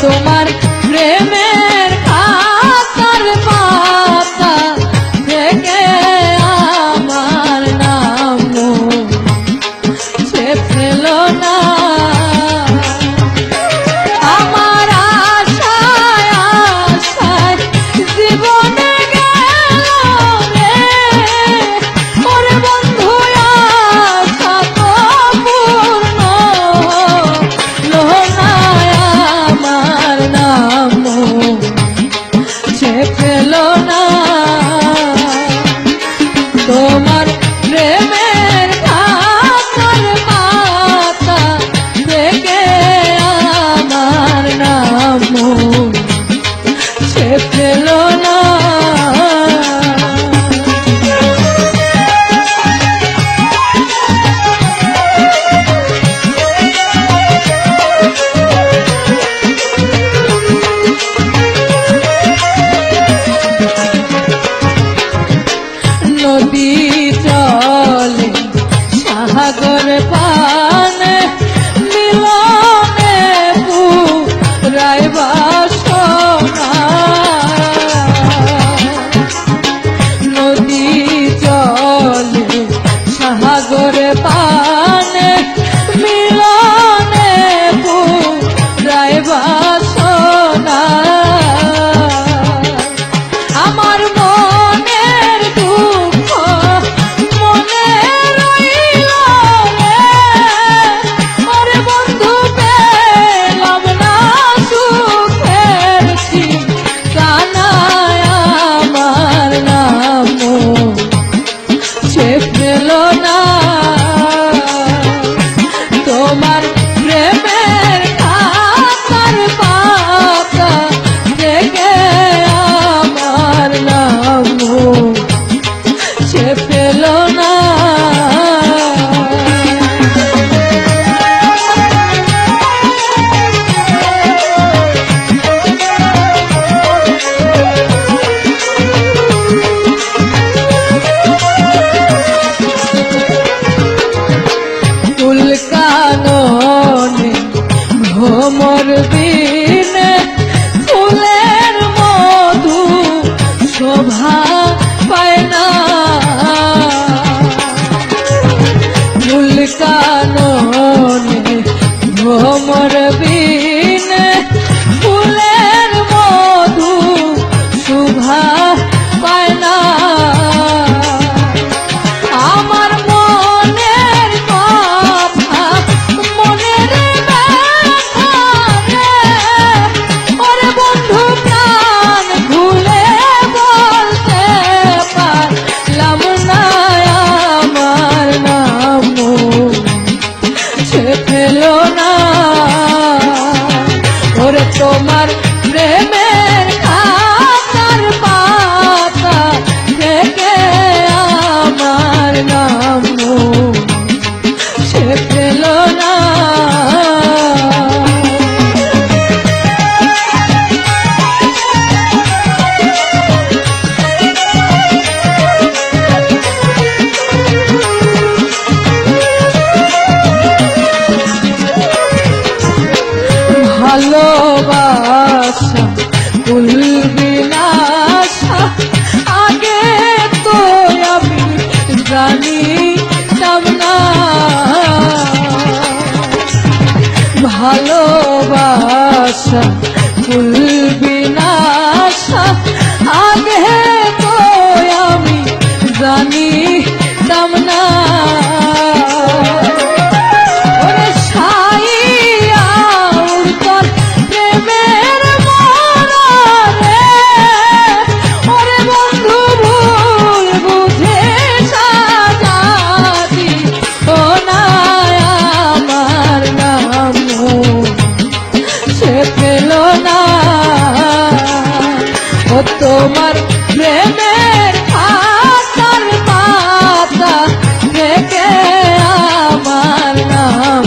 তোমার প্রেমের খাতার পাতা থেকে আমার নাম সে ফেল না। আমার আশায় আশায় জীবনে গেল রে, ওরে বন্ধু আশা তো পূর্ণ হলো না। আমার নাম সে ফেল না। তোমার প্রেমের খাতার পাতা থেকে আমার নাম সে ফেল না। নদী চলে সাগর পানে মিলনে পুরাই বাসনা। নদী চলে সাগর পানে মিলনে পুরাই বাসনা। আমার মনের দুঃখ মনে রইল রে, ওরে বন্ধু পেলাম না সুখের ঠিকানা। আমার নাম সে ফেল না। তোমার প্রেমের খাতার পাতা থেকে আমার নাম সে ফেল না। ফুল কাননে ভ্রমর দিনে ফুলের মধু শোভা পায় না। ফুল কাননে ভ্রমর দিনে ফুলের মধু শোভা পায় না। আমার মনের কথা মনের ব্যথা রে, ওরে বন্ধু প্রাণ ভুলে বলতে পারলাম না। আমার নাম সে ফেল না। ওরে তোমার প্রেমের খাতার পাতা থেকে আমার নাম সে ফেল না। ভালোবাসা ভুলবি না আশা আগে তো আমি জানিতাম না। ভালোবাসা ভুলবি না আশা আগে তো আমি জানিতাম না। ওরে সাইয়া তোর প্রেমের মরণে, ওরে বন্ধু ভুল বুঝে সাজা দিও না। আমার নাম সে ফেল না। ও তোমার প্রেমের খাতার পাতা থেকে আমার নাম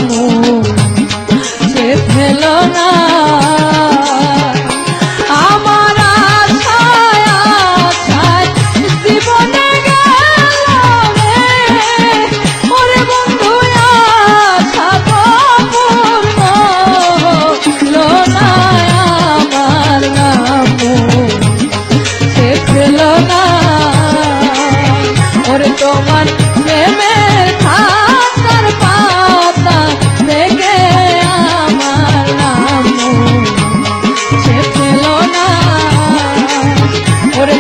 সে ফেল না। আমার আশায় আশায় জীবনে গেল রে, ওরে বন্ধু আশা তো পূর্ণ হলো না।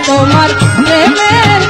তোমার প্রেমের